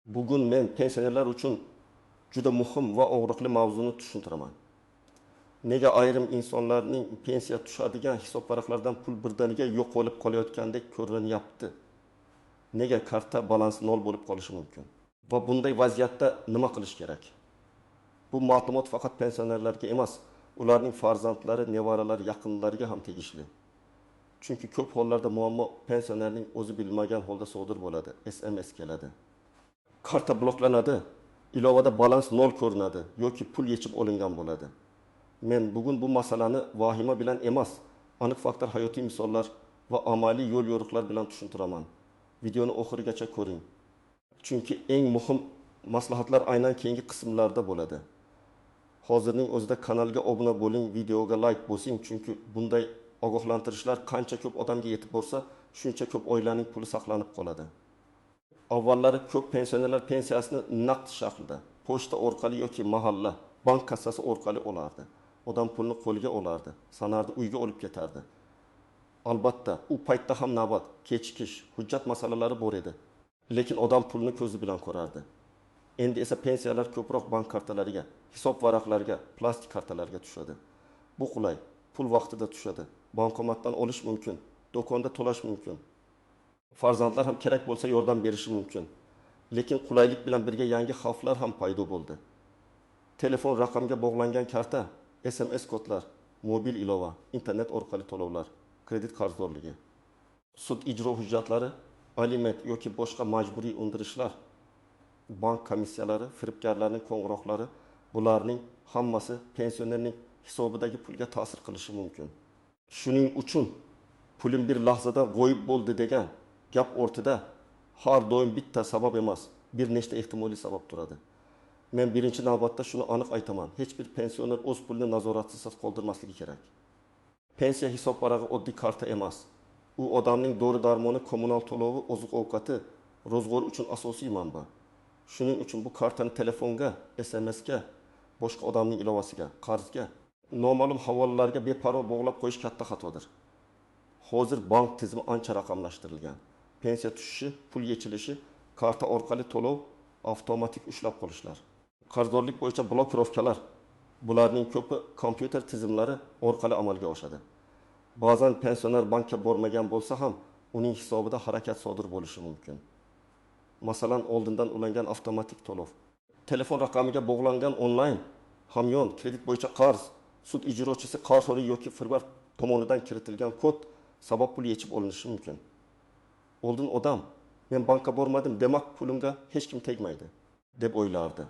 Bugun men pensionerlar uchun juda muhim va og'riqli mavzuni tushuntiraman. Nega ayrim insonlarning pensiya tushadigan hisob varaqlardan pul birdaniga yo'q bo'lib qolayotgandek ko'rinyapti? Nega karta balansi nol bo'lib qolishi mumkin? Va bunday vaziyatda nima qilish kerak? Bu ma'lumot faqat pensionerlarga emas, ularning farzandlari, nevaralari, yaqinlariga ham tegishli. Chunki ko'p hollarda muammo pensionerning o'zi bilmagan holda sodir bo'ladi. SMS keladi. Karta bloklanadi, ilovada balans nol ko'rinadi yoki pul yechib olingan bo'ladi. Men bugun bu masalani vahima bilan emas, aniq faktlar, hayotiy misollar va amaliy yo'l yo'riqlar bilan tushuntiraman. Videoni oxirigacha ko'ring. Chunki eng muhim maslahatlar aynan keyingi qismlarda bo'ladi. Hozirning o'zida kanalga obuna bo'ling, videoga like bosing, chunki bunday ogohlantirishlar qancha ko'p odamga yetib borsa, shuncha ko'p oilaning puli saqlanib qoladi. Avvallari ko'p pensionerlar pensiyasini naqd shaklda, pochta orqali yoki mahalla, bank kassasi orqali olardi. Odam pulni qo'lga olardi, sanardi, uyga olib ketardi. Albatta, u paytda ham navbat, kechikish, hujjat masalalari bor edi. Lekin odam pulni ko'zi bilan ko'rardi. Endi esa pensiyalar ko'proq bank kartalariga, hisob varaqlariga, plastik kartalarga tushadi. Bu qulay, pul vaqtida tushadi. Bankomatdan olish mumkin, do'konda to'lash mumkin. Farzandlar ham kerak bo'lsa yordam berishi mumkin. Lekin qulaylik bilan birga yangi xavflar ham paydo bo'ldi. Telefon raqamga bog'langan karta, SMS kodlar, mobil ilova, internet orqali to'lovlar, kredit qarzdorligi, sud ijro hujjatlari, aliment yoki boshqa majburiy undirishlar, bank komissiyalari, firibgarlarning qo'ng'iroqlari, bularning hammasi pensionerning hisobidagi pulga ta'sir qilishi mumkin. Shuning uchun pulim bir lahzada g'oyib bo'ldi degan gap o'rtida har doim bitta sabab emas, bir nechta ehtimoliy sabab turadi. Men birinchi navbatda shuni aniq aytaman. Hech bir pensioner o'z pulini nazoratsiz qoldirmasligi kerak. Pensiya hisob varag'i oddiy karta emas. U odamning dori-darmoni, kommunal to'lovi, oziq-ovqati, ro'zg'or uchun asosiy manba. Shuning uchun bu kartani telefonga, SMSga, boshqa odamning ilovasiga, qarzga, noma'lum havolalarga beparvo bog'lab qo'yish katta xatodir. Hozir bank tizimi ancha raqamlashtirilgan. Pensiya tushishi, pul yechilishi, karta orqali to'lov, avtomatik ushlab qolishlar. Qarzdorlik bo'yicha blokirovkalar, bularning ko'pi kompyuter tizimlari orqali amalga oshadi. Ba'zan pensioner bankka bormagan bo'lsa ham, uning hisobida harakat sodir bo'lishi mumkin. Masalan, oldindan ulangan avtomatik to'lov, telefon raqamiga bog'langan onlayn, hamyon, kredit bo'yicha qarz, sud ijrochisi qarzdor yoki firibgar tomonidan kiritilgan kod sabab pul yechib olinishi mumkin. Oldin odam, men bankka bormadim, demak pulimga hech kim tegmaydi, deb o'ylardi.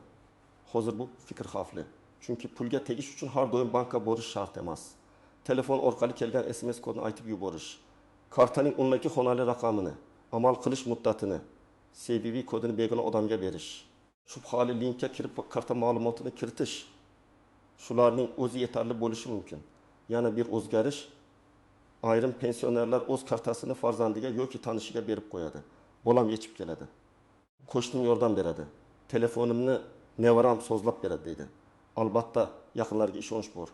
Hozir bu fikr xavfli. Chunki pulga tegish uchun har doim bankka borish shart emas. Telefon orqali kelgan SMS kodini aytib yuborish, kartaning o'nlaki xonali raqamini, amal qilish muddatini, CVV kodini begona odamga berish, shubhali linkka kirib karta ma'lumotini kiritish, shularning o'zi yetarli bo'lishi mumkin. Yana bir o'zgarish, ayrim pensionerlar o'z kartasini farzandiga yoki tanishiga berib qo'yadi. Bolam yechib keladi. Qo'shnim yordam beradi. Telefonimni nevaram sozlab beradi deydi. Albatta, yaqinlarga ishonch bor.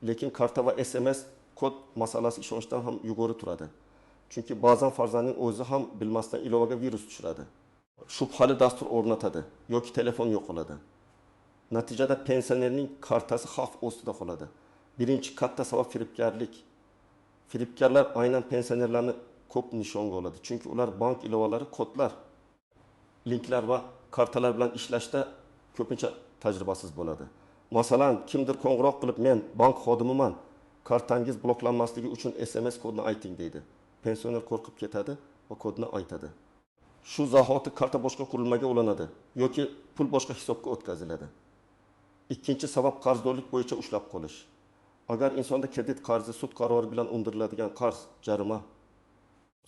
Lekin karta va SMS kod masalasi ishonchdan ham yuqori turadi. Chunki ba'zan farzandning o'zi ham bilmasdan ilovaga virus tushiradi. Shubhali dastur o'rnatadi yoki telefon yo'qoladi. Natijada pensionerning kartasi xavf ostida qoladi. Birinchi katta sabab firibgarlik. Firibgarlar aynan pensionerlarni ko'p nishonga oladi. Chunki ular bank ilovalari, kodlar, linklar va kartalar bilan ishlashda ko'pincha tajribasiz bo'ladi. Masalan, kimdir qo'ng'iroq qilib, men bank xodimiman, kartangiz bloklanmasligi uchun SMS kodini ayting deydi. Pensioner qo'rqib ketadi va kodni aytadi. Shu zahoti karta boshqa qurilmaga ulanadi yoki pul boshqa hisobga o'tkaziladi. Ikkinchi sabab qarzdorlik bo'yicha ushlab qolish. Agar insonda kredit qarzi, sud qarori bilan undiriladigan qarz, jarima,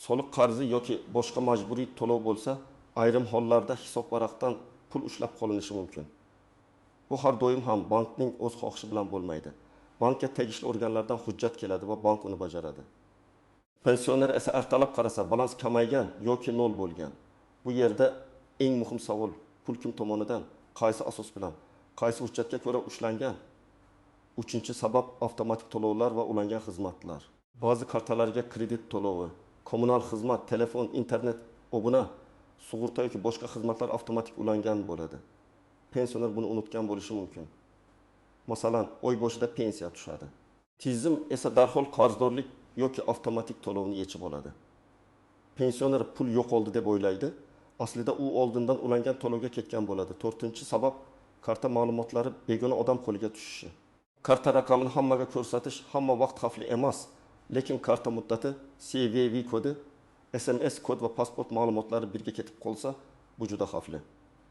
soliq qarzi yoki boshqa majburiy to'lov bo'lsa, ayrim hollarda hisob varaqdan pul ushlab qolinishi mumkin. Bu har doim ham bankning o'z xohishi bilan bo'lmaydi. Bankka tegishli organlardan hujjat keladi va bank uni bajaradi. Pensioner esa ertalab qarasa, balans kamaygan yoki nol bo'lgan. Bu yerda eng muhim savol, pul kim tomonidan, qaysi asos bilan, qaysi hujjatga ko'ra ushlangan? Uchinchi sabab avtomatik to'lovlar va ulangan xizmatlar. Ba'zi kartalarga kredit to'lovi, kommunal xizmat, telefon, internet, obuna, sug'urta yoki boshqa xizmatlar avtomatik ulangan bo'ladi. Pensioner buni unutgan bo'lishi mumkin. Masalan, oy boshida pensiya tushadi. Tizim esa darhol qarzdorlik yoki avtomatik to'lovni yechib oladi. Pensioner pul yo'qoldi deb o'ylaydi. Aslida u oldindan ulangan to'lovga ketgan bo'ladi. 4-sabab karta ma'lumotlari begona odam qo'liga tushishi. Karta raqamini hammaga ko'rsatish hamma vaqt xavfli emas, lekin karta muddati, CVV kodi, SMS kod va pasport ma'lumotlari birga ketib qolsa, bu juda xavfli.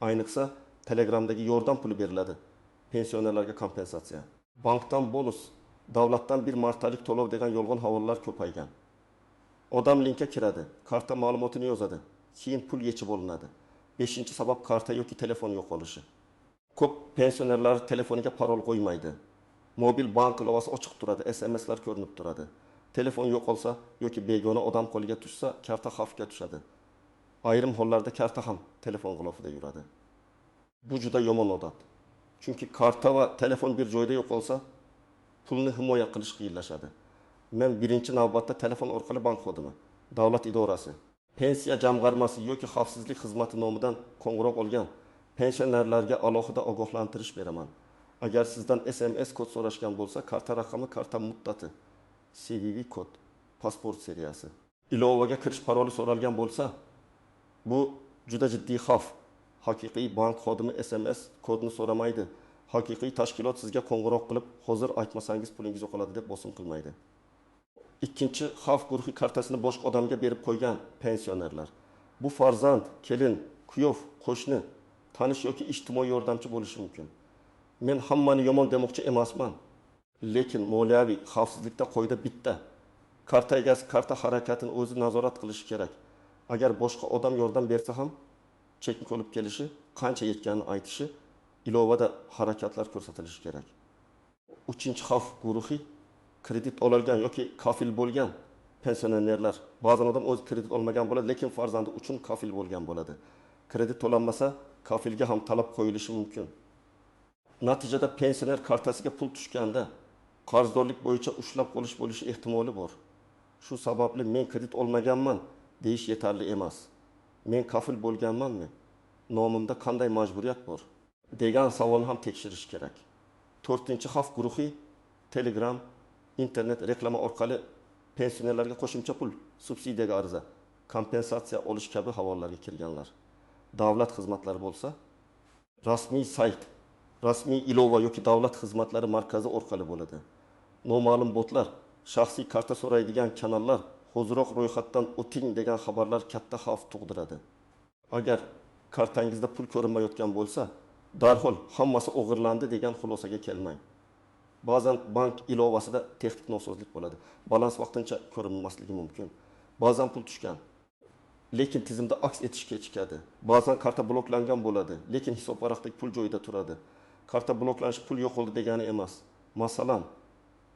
Ayniqsa, Telegramdagi yordam puli beriladi. Pensionerlarga kompensatsiya. Bankdan bonus, davlatdan bir martalik to'lov degan yolg'on havolalar ko'paygan. Odam linkka kiradi, karta ma'lumotini yozadi, keyin pul yechib olinadi. 5-sabab karta yoki telefon yo'qolishi. Ko'p pensionerlar telefoniga parol qo'ymaydi. Mobil bank ilovasi ochiq turadi, SMSlar ko'rinib turadi. Telefon yo'qolsa yoki begona odam qo'liga tushsa, karta xavfga tushadi. Ayrim hollarda karta ham telefon g'ilofida yuradi. Bu juda yomon odat. Chunki karta va telefon bir joyda yo'qolsa, pulni himoya qilish qiyinlashadi. Men birinchi navbatda telefon orqali bank xodimi, davlat idorasi, pensiya jamg'armasi yoki xavfsizlik xizmati nomidan qo'ng'iroq olgan pensionerlarga alohida ogohlantirish beraman. Agar sizdan SMS kod so'rashgan bo'lsa, karta raqami, karta muddati, CVV kod, pasport seriyasi. Ilovaga kirish paroli so'ralgan bo'lsa, bu juda jiddiy xavf. Haqiqiy bank xodimi SMS kodni so'ramaydi. Haqiqiy tashkilot sizga qo'ng'iroq qilib, hozir aytmasangiz pulingiz yo'qoladi deb bosim qilmaydi. Ikkinchi xavf guruhi kartasini boshqa odamga berib qo'ygan pensionerlar. Bu farzand, kelin, kuyov, qo'shni, tanish yoki ijtimoiy yordamchi bo'lishi mumkin. Men hammani yomon demoqchi emasman, lekin moliyaviy xavfsizlikda qoida bitta. Karta egasi karta harakatini o'zi nazorat qilishi kerak. Agar boshqa odam yordam bersa ham, chekni olib kelishi, qancha yetganini aytishi, ilovada harakatlar ko'rsatilishi kerak. 3-xavf guruhi kredit olgan yoki kafil bo'lgan pensionerlar. Ba'zan odam o'zi kredit olmagan bo'ladi, lekin farzandi uchun kafil bo'lgan bo'ladi. Kredit to'lanmasa, kafilga ham talab qo'yilishi mumkin. Natijada pensioner kartasiga pul tushganda qarzdorlik bo'yicha ushlab qolish bo'lishi ehtimoli bor. Shu sababli men kredit olmaganman deyish yetarli emas. Men kafil bo'lganmanmi? Nomimda qanday majburiyat bor? Degan savolni ham tekshirish kerak. 4-xavf guruhi Telegram, internet reklama orqali pensionerlarga qo'shimcha pul, subsidiyaga ariza, kompensatsiya olish kabi havolarga kirganlar. Davlat xizmatlari bo'lsa, rasmiy sayt, rasmiy ilova yoki davlat xizmatlari markazi orqali bo'ladi. Noma'lum botlar, shaxsiy karta so'raydigan kanallar, hoziroq ro'yxatdan o'ting degan xabarlar katta xavf tug'diradi. Agar kartangizda pul ko'rinmayotgan bo'lsa, darhol hammasi o'g'irlandi degan xulosaga kelmang. Ba'zan bank ilovasida texnik nosozlik bo'ladi. Balans vaqtincha ko'rinmasligi mumkin. Ba'zan pul tushgan, lekin tizimda aks etish kechikadi. Ba'zan karta bloklangan bo'ladi, lekin hisob varaqdagi pul joyida turadi. Karta bloklanishi pul yo'qoldi degani emas. Masalan,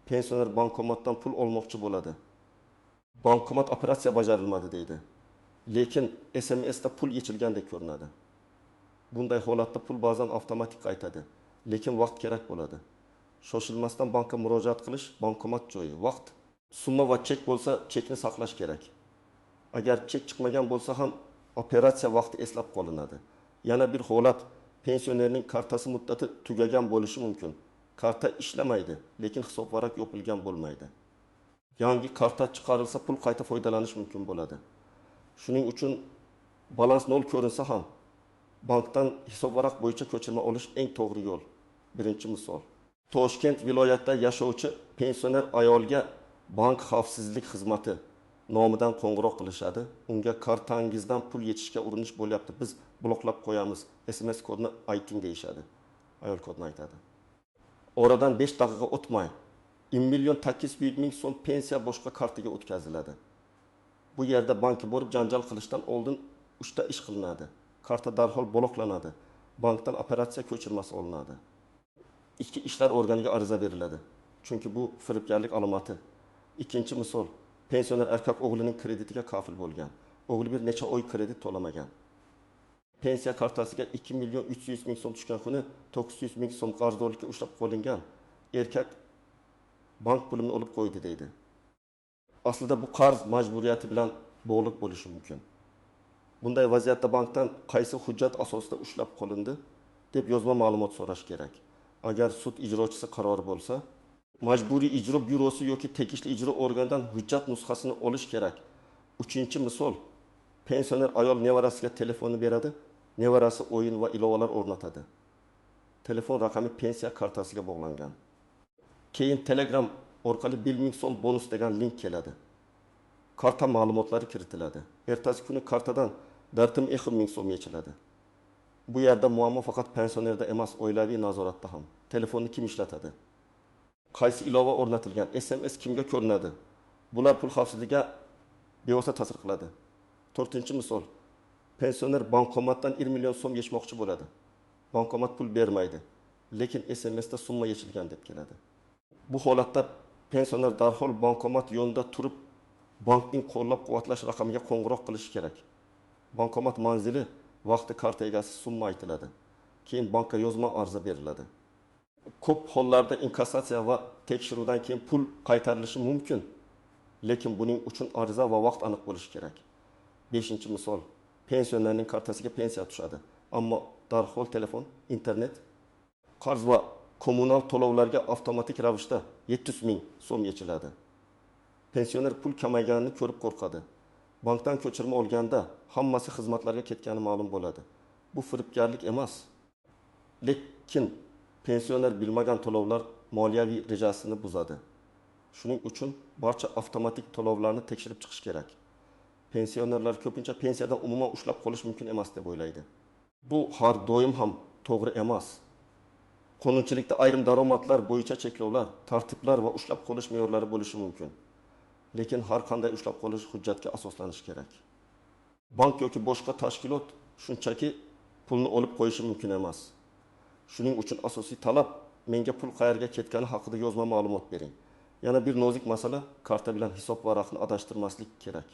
pensioner bankomatdan pul olmoqchi bo'ladi. Bankomat operatsiya bajarilmadi deydi. Lekin SMSda pul yechilgandek ko'rinadi. Bunday holatda pul ba'zan avtomatik qaytadi, lekin vaqt kerak bo'ladi. Shoshilmasdan bankka murojaat qilish, bankomat joyi, vaqt, summa va chek bo'lsa, chekni saqlash kerak. Agar chek chiqmagan bo'lsa ham operatsiya vaqti eslab qolinadi. Yana bir holat, pensionerning kartasi muddati tugagan bo'lishi mumkin. Karta ishlamaydi, lekin hisob varaq yopilgan bo'lmaydi. Yangi karta chiqarilsa, pul qayta foydalanish mumkin bo'ladi. Shuning uchun balans 0 ko'rinsa ham bankdan hisob varaq bo'yicha ko'chirma olish eng to'g'ri yo'l. Birinchi misol. Toshkent viloyatida yashovchi pensioner ayolga bank xavfsizlik xizmati nomidan qo'ng'iroq qilishadi. Unga kartangizdan pul yechishga urinish bo'lyapti. Biz bloklab qo'yamiz. SMS kodni ayting deyishadi. Ayol kodni aytadi. Oradan 5 daqiqa o'tmay 1,8 million so'm pensiya boshqa kartaga o'tkaziladi. Bu yerda bankka borib janjal qilishdan oldin 3 ta ish qilinadi. Karta darhol bloklanadi. Bankdan operatsiya ko'chirmasi olinadi. Ichki ishlar organiga ariza beriladi. Chunki bu firibgarlik alomati. Ikkinchi misol, pensioner erkak o'g'lining kreditiga kafil bo'lgan. O'g'li bir necha oy kredit to'lamagan. Pensiya kartasiga 2,3 million so'm tushgan kuni 900 ming so'm qarzdorlikka ushlab qo'lingan. Erkak bank pulimni olib qo'ydi deydi. Aslida bu qarz majburiyati bilan bog'liq bo'lishi mumkin. Bunday vaziyatda bankdan qaysi hujjat asosida ushlab qolindi deb yozma ma'lumot so'rash kerak. Agar sud ijrochisi qarori bo'lsa, majburiy ijro byurosi yoki tegishli ijro organidan hujjat nusxasini olish kerak. Uchinchi misol, pensioner ayol nevarasiga telefonni beradi, nevarasi o'yin va ilovalar o'rnatadi. Telefon raqami pensiya kartasiga bog'langan. Keyin Telegram orqali 1000 so'm bonus degan link keladi. Karta ma'lumotlari kiritiladi. Ertasi kuni kartadan dartim 1000 so'm yechiladi. Bu yerda muammo faqat pensionerda emas, oilaviy nazoratda ham. Telefonni kim ishlatadi? Qaysi ilova o'rnatilgan? SMS kimga ko'rinadi? Bular pul xavfsizligiga bevosita ta'sir qiladi. 4-misol. Pensioner bankomatdan 1 million so'm yechmoqchi bo'ladi. Bankomat pul bermaydi, lekin SMSda summa yechilgan deb keladi. Bu holatda pensioner darhol bankomat yonida turib, bankning qo'llab-quvvatlash raqamiga qo'ng'iroq qilishi kerak. Bankomat manzili, vaqti, karta egasi, summa aytiladi. Keyin bankka yozma ariza beriladi. Ko'p hollarda inkassatsiya va tekshiruvdan keyin pul qaytarilishi mumkin, lekin buning uchun ariza va vaqt aniq bo'lishi kerak. 5-misol, pensionerning kartasiga pensiya tushadi, ammo darhol telefon, internet, qarz va kommunal to'lovlarga avtomatik ravishda 700 ming so'm yechiladi. Pensioner pul kamayganini ko'rib qo'rqadi. Bankdan ko'chirma olganda hammasi xizmatlarga ketgani ma'lum bo'ladi. Bu firibgarlik emas. Lekin pensioner bilmagan to'lovlar moliyaviy rejasini buzadi. Shuning uchun barcha avtomatik to'lovlarni tekshirib chiqish kerak. Pensionerlar ko'pincha pensiyadan umuman ushlab qolish mumkin emas deb o'ylaydi. Bu har doim ham to'g'ri emas. Qonunchilikda ayrim daromadlar bo'yicha cheklovlar, tartiblar va ushlab qolish me'yorlari bo'lishi mumkin. Lekin har qanday ushlab qolish hujjatga asoslanishi kerak. Bank yoki boshqa tashkilot shunchaki pulni olib qo'yishi mumkin emas. Shuning uchun asosiy talab, menga pul qayerga ketgani haqida yozma ma'lumot bering. Yana bir nozik masala, karta bilan hisob varaqni adashtirmaslik kerak.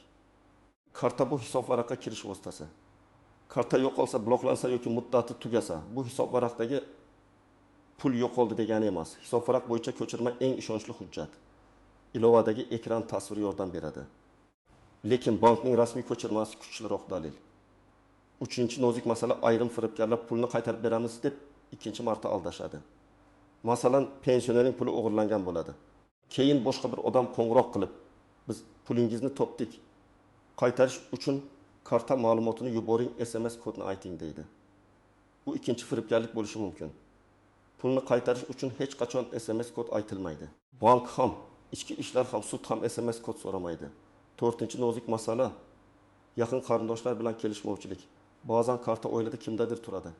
Karta bu hisob varaqqa kirish vositasi. Karta yo'qolsa, bloklansa yoki muddati tugasa, bu hisob varaqdagi pul yo'qoldi degani emas. Hisob varaq bo'yicha ko'chirma eng ishonchli hujjat. Ilovadagi ekran tasviri yordam beradi. Lekin bankning rasmiy ko'chirmasi kuchliroq dalil. 3-nozik masala, ayrim firibgarlar pulni qaytarib beramiz deb ikkinchi marta aldashadi. Masalan, pensionerning puli o'g'irlangan bo'ladi. Keyin boshqa bir odam qo'ng'iroq qilib, biz pulingizni topdik. Qaytarish uchun karta ma'lumotini yuboring, SMS kodini ayting deydi. Bu ikkinchi firibgarlik bo'lishi mumkin. Pulni qaytarish uchun hech qachon SMS kod aytilmaydi. Bank ham, ichki ishlar ham, sud ham SMS kod so'ramaydi. 4-nozik masala, yaqin qarindoshlar bilan kelishmovchilik. Ba'zan karta oilada kimdadir turadi.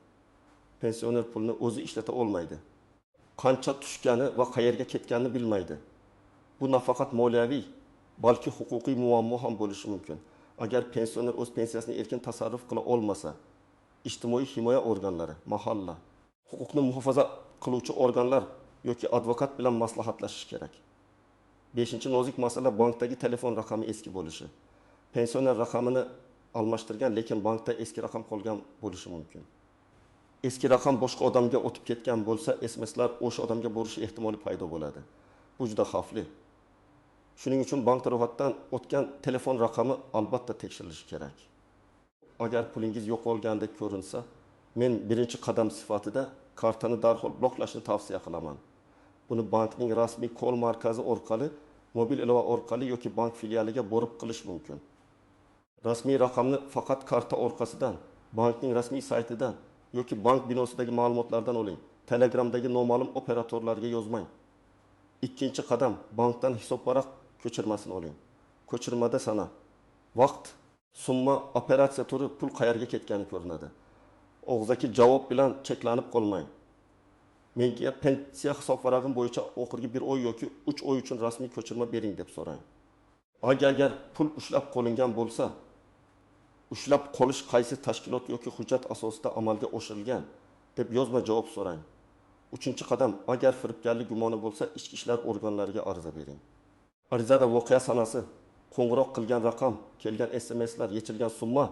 Pensioner pulni o'zi ishlata olmaydi. Qancha tushgani va qayerga ketganini bilmaydi. Bu nafaqat moliyaviy, balki huquqiy muammo ham bo'lishi mumkin. Agar pensioner o'z pensiyasini erkin tasarruf qila olmasa, ijtimoiy himoya organlari, mahalla, huquqni muhofaza qiluvchi organlar yoki advokat bilan maslahatlashish kerak. 5-nozik masala, bankdagi telefon raqami eski bo'lishi. Pensioner raqamini almashtirgan, lekin bankda eski raqam qolgan bo'lishi mumkin. Eski raqam boshqa odamga o'tib ketgan bo'lsa, SMSlar o'sha odamga borishi ehtimoli paydo bo'ladi. Bu juda xavfli. Shuning uchun bank ro'yxatdan o'tgan telefon raqami albatta tekshirilishi kerak. Agar pulingiz yo'qolgandek ko'rinsa, men birinchi qadam sifatida kartani darhol bloklashni tavsiya qilaman. Buni bankning rasmiy kol markazi orqali, mobil ilova orqali yoki bank filialiga borib qilish mumkin. Rasmiy raqamni faqat karta orqasidan, bankning rasmiy saytidan yoki bank binosidagi ma'lumotlardan oling. Telegramdagi noma'lum operatorlarga yozmang. Ikkinchi qadam, bankdan hisob varaq ko'chirmasini oling. Ko'chirmada sana, vaqt, summa, operatsiya turi, pul qayerga ketgani ko'rinadi. Og'zaki javob bilan cheklanib qolmang. Menga pensiya hisob varag'im bo'yicha oxirgi 1 oy yoki 3 oy uchun rasmiy ko'chirma bering deb so'rang. Agar pul ushlab qolingan bo'lsa, ushlab qolish qaysi tashkilot yoki hujjat asosida amalga oshirilgan deb yozma javob so'rang. 3-qadam, agar firibgarlik gumoni bo'lsa, ichki ishlar organlariga ariza bering. Arizada voqea sanasi, qo'ng'iroq qilgan raqam, kelgan SMSlar, yechilgan summa,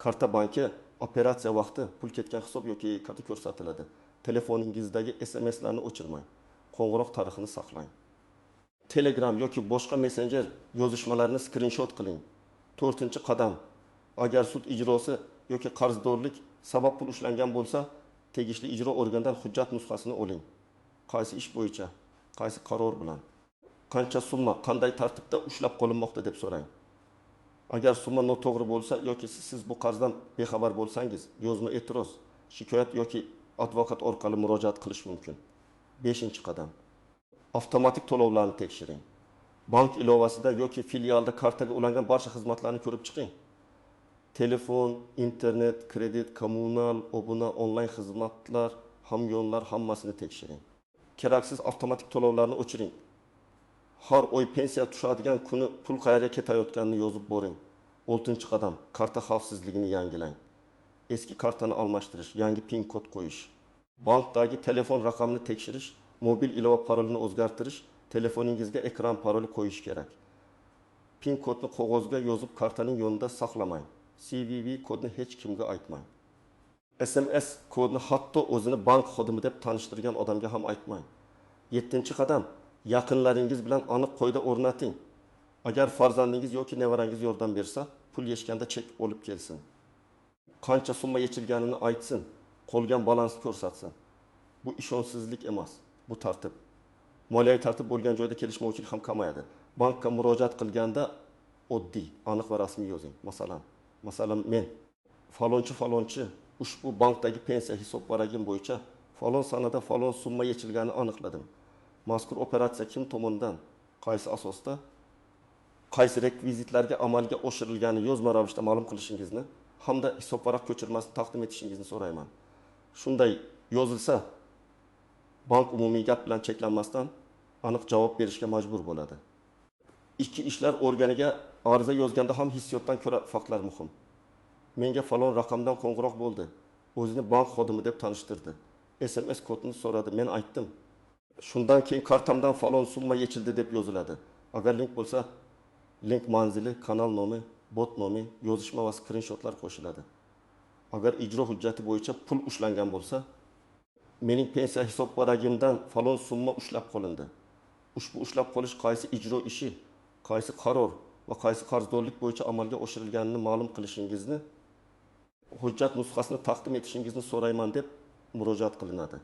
karta banki, operatsiya vaqti, pul ketgan hisob yoki karta ko'rsatiladi. Telefoningizdagi SMSlarni o'chirmang. Qo'ng'iroq tarixini saqlang. Telegram yoki boshqa messenjer yozishmalarini skrinshot qiling. 4-qadam, Agar sud ijrosi yoki qarzdorlik sabab pul ushlangan bo'lsa, tegishli ijro organidan hujjat nusxasini oling. Qaysi ish bo'yicha, qaysi qaror bilan, qancha summa, qanday tartibda ushlab qolinmoqda deb so'rang. Agar summa noto'g'ri bo'lsa yoki siz bu qarzdan bexabar bo'lsangiz, yozma e'tiroz, shikoyat yoki advokat orqali murojaat qilish mumkin. 5-qadam. Avtomatik to'lovlarni tekshiring. Bank ilovasida yoki filialda kartaga ulangan barcha xizmatlarni ko'rib chiqing. Telefon, internet, kredit, kommunal, obuna, onlayn xizmatlar, hamyonlar hammasini tekshiring. Keraksiz avtomatik to'lovlarni o'chiring. Har oy pensiya tushadigan kuni pul qayerga ketayotganini yozib boring. 6-qadam. Karta xavfsizligini yangilang. Eski kartani almashtirish, yangi PIN kod qo'yish. Bankdagi telefon raqamini tekshirish, mobil ilova parolini o'zgartirish, telefoningizga ekran paroli qo'yish kerak. PIN kodni qog'ozga yozib kartaning yonida saqlamang. CVV kodni hech kimga aytmang. SMS kodni hatto o'zini bank xodimi deb tanishtirgan odamga ham aytmang. 7-qadam. Yaqinlaringiz bilan aniq qoida o'rnating. Agar farzandingiz yoki nevarangiz yordam bersa, pul yechganda chek olib kelsin. Qancha summa yechilganini aytsin, qolgan balansni ko'rsatsin. Bu ishonchsizlik emas, bu tartib. Moliyaviy tartib bo'lgan joyda kelishmovchilik ham kamayadi. Bankka murojaat qilganda oddiy, aniq va rasmiy yozing. Masalan, men falonchi ushbu bankdagi pensiya hisobvaragim bo'yicha falon sanada falon summa yechilganini aniqladim. Mazkur operatsiya kim tomonidan, qaysi asosda, qaysi rekvizitlarga amalga oshirilgani yozma ravishda ma'lum qilishingizni hamda hisobvaraq ko'chirmasini taqdim etishingizni so'rayman. Shunday yozilsa, bank umumiy gap bilan cheklanmasdan aniq javob berishga majbur bo'ladi. Ichki ishlar organiga ariza yozganda ham hissiyotdan ko'ra faktlar muhim. Menga falon raqamdan qo'ng'iroq bo'ldi. O'zini bank xodimi deb tanishtirdi. SMS kodini so'radi, men aytdim. Shundan keyin kartamdan falon summa yechildi deb yoziladi. Agar link bo'lsa, link manzili, kanal nomi, bot nomi, yozishma va skrinshotlar qo'shiladi. Agar ijro hujjati bo'yicha pul ushlangan bo'lsa, mening pensiya hisobvaragimdan falon summa ushlab qolindi. Ushbu ushlab qolish qaysi ijro ishi, qaysi qaror va qaysi qarzdorlik bo'yicha amalga oshirilganini ma'lum qilishingizni, hujjat nusxasini taqdim etishingizni so'rayman deb murojaat qilinadi.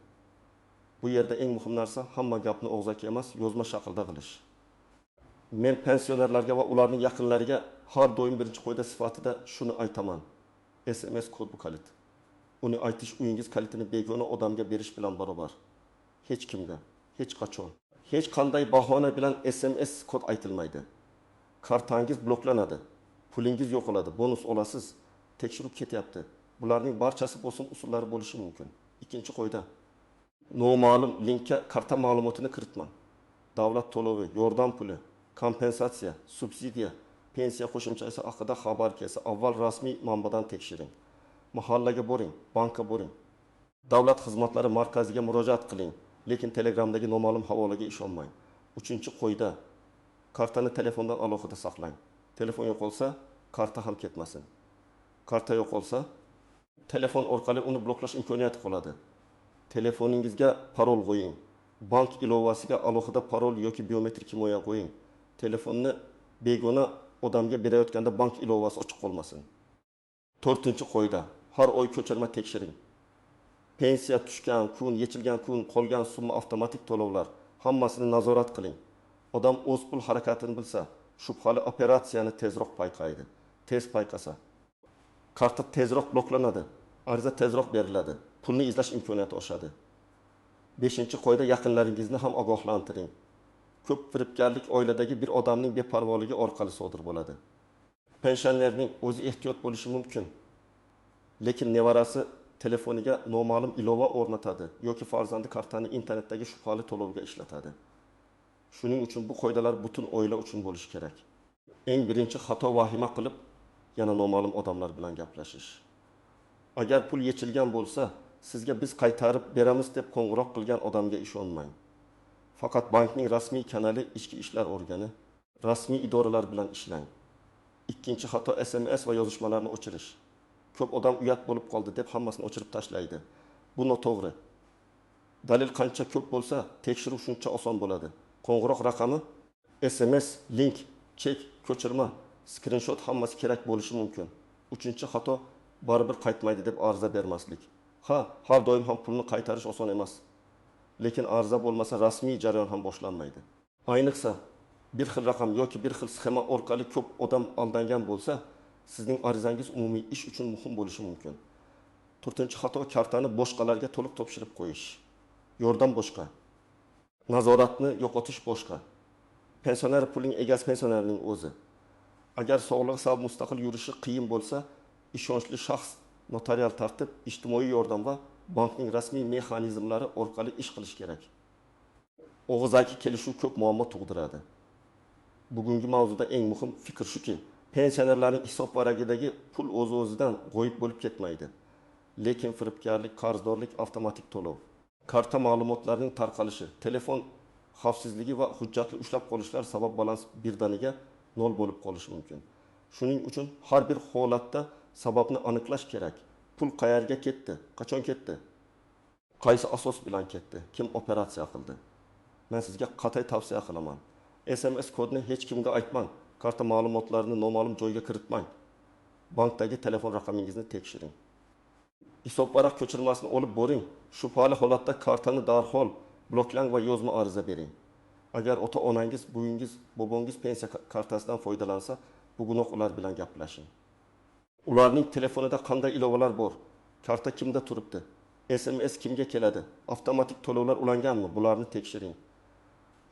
Bu yerda eng muhim narsa hamma gapni og'zaki emas, yozma shaklda qilish. Men pensionerlarga va ularning yaqinlariga har doim birinchi qo'yda sifatida shuni aytaman. SMS kod bu kalit. Uni aytish uyingiz kalitini begona odamga berish bilan barobar. Hech kimga, hech qachon, hech qanday bahona bilan SMS kod aytilmaydi. Kartangiz bloklanadi, pulingiz yo'qoladi, bonus olasiz, tekshiruv ketyapti. Bularning barchasi bosim usullari bo'lishi mumkin. 2-qo'yda noma'lum linkka karta ma'lumotini kiritmang. Davlat to'lovi, yordam puli, kompensatsiya, subsidiya, pensiya qo'shimchasi haqida xabar kelsa, avval rasmiy manbadan tekshiring. Mahallaga boring, bankka boring. Davlat xizmatlari markaziga murojaat qiling, lekin Telegramdagi noma'lum havolaga ishonmang. 3-qo'yda kartani telefondan alohida saqlang. Telefon yo'qolsa, karta ham ketmasin. Karta yo'qolsa, telefon orqali uni bloklash imkoniyati qoladi. Telefoningizga parol qo'ying. Bank ilovasiga alohida parol yoki biometrik himoya qo'ying. Telefonni begona odamga berayotganda bank ilovasi ochiq qolmasin. 4-qo'yda har oy ko'chirma tekshiring. Pensiya tushgan kun, yechilgan kun, qolgan summa avtomatik to'lovlar hammasini nazorat qiling. Odam o'z pul harakatini bilsa, shubhali operatsiyani tezroq payqaydi. Tez payqasa, karta tezroq bloklanadi, ariza tezroq beriladi, pulni izlash imkoniyati oshadi. 5-qo'yda yaqinlaringizni ham ogohlantiring. Ko'p firibgarlik oiladagi bir odamning beparvoligi orqali sodir bo'ladi. Pensionerning o'zi ehtiyot bo'lishi mumkin, lekin nevarasi telefoniga noma'lum ilova o'rnatadi yoki farzandi kartani internetdagi shubhali to'lovga ishlatadi. Shuning uchun bu qoidalar butun oila uchun bo'lishi kerak. Eng birinchi xato vahima qilib, yana noma'lum odamlar bilan gaplashish. Agar pul yechilgan bo'lsa, sizga biz qaytarib beramiz deb qo'ng'iroq qilgan odamga ishonmang. Faqat bankning rasmiy kanali, ichki ishlar organi, rasmiy idoralar bilan ishlang. 2-xato SMS va yozishmalarni o'chirish. Ko'p odam uyat bo'lib qoldi deb hammasini o'chirib tashlaydi. Bu noto'g'ri. Dalil qancha ko'p bo'lsa, tekshiruv shuncha oson bo'ladi. Qo'ng'iroq raqami, SMS, link, chek, ko'chirma, skrinshot hammasi kerak bo'lishi mumkin. Uchinchi xato baribir qaytmaydi deb ariza bermaslik. Ha, har doim ham pulni qaytarish oson emas. Lekin ariza bo'lmasa rasmiy jarayon ham boshlanmaydi. Ayniqsa bir xil raqam yoki bir xil sxema orqali ko'p odam aldangan bo'lsa, sizning arizangiz umumiy ish uchun muhim bo'lishi mumkin. To'rtinchi xato kartani boshqalarga to'liq topshirib qo'yish. Yordam boshqa. Nazoratni yo'qotish boshqa. Pensioner puling egasi pensionerning o'zi. Agar sog'lig'i sabab mustaqil yurishi qiyin bo'lsa, ishonchli shaxs notarial tartib, ijtimoiy yordam va bankning rasmiy mexanizmlari orqali ish qilish kerak. Og'zaki kelishuv ko'p muammo tug'diradi. Bugungi mavzuda eng muhim fikr shuki, pensionerlarning hisob varagidagi pul o'z-o'zidan g'oyib bo'lib ketmaydi. Lekin firibgarlik, qarzdorlik, avtomatik to'lov, karta ma'lumotlarining tarqalishi, telefon xavfsizligi va hujjatli ushlab qolishlar sabab balans birdaniga nol bo'lib qolishi mumkin. Shuning uchun har bir holatda sababni aniqlash kerak. Pul qayerga ketdi, qachon ketdi, qaysi asos bilan ketdi, kim operatsiya qildi. Men sizga qat'iy tavsiya qilaman. SMS kodni hech kimga aytmang. Karta ma'lumotlarini noma'lum joyga kiritmang. Bankdagi telefon raqamingizni tekshiring. Hisob varaq ko'chirmasini olib boring. Shubhali holatda kartani darhol bloklang va yozma ariza bering. Agar ota-onangiz, buvinggiz, bobongiz pensiya kartasidan foydalansa, bugunoq ular bilan gaplashing. Ularning telefonida qanday ilovalar bor? Karta kimda turibdi? SMS kimga keladi? Avtomatik to'lovlar ulanganmi? Bularni tekshiring.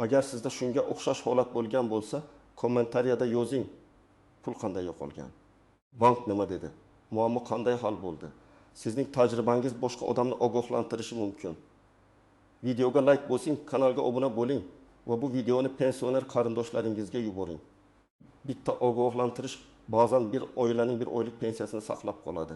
Agar sizda shunga o'xshash holat bo'lgan bo'lsa, kommentariyada yozing. Pul qanday yo'qolgan? Bank nima dedi? Muammo qanday hal bo'ldi? Sizning tajribangiz boshqa odamni ogohlantirishi mumkin. Videoga like bosing, kanalga obuna bo'ling va bu videoni pensioner qarindoshlaringizga yuboring. Bitta ogohlantirish ba'zan bir oilaning bir oylik pensiyasini saqlab qoladi.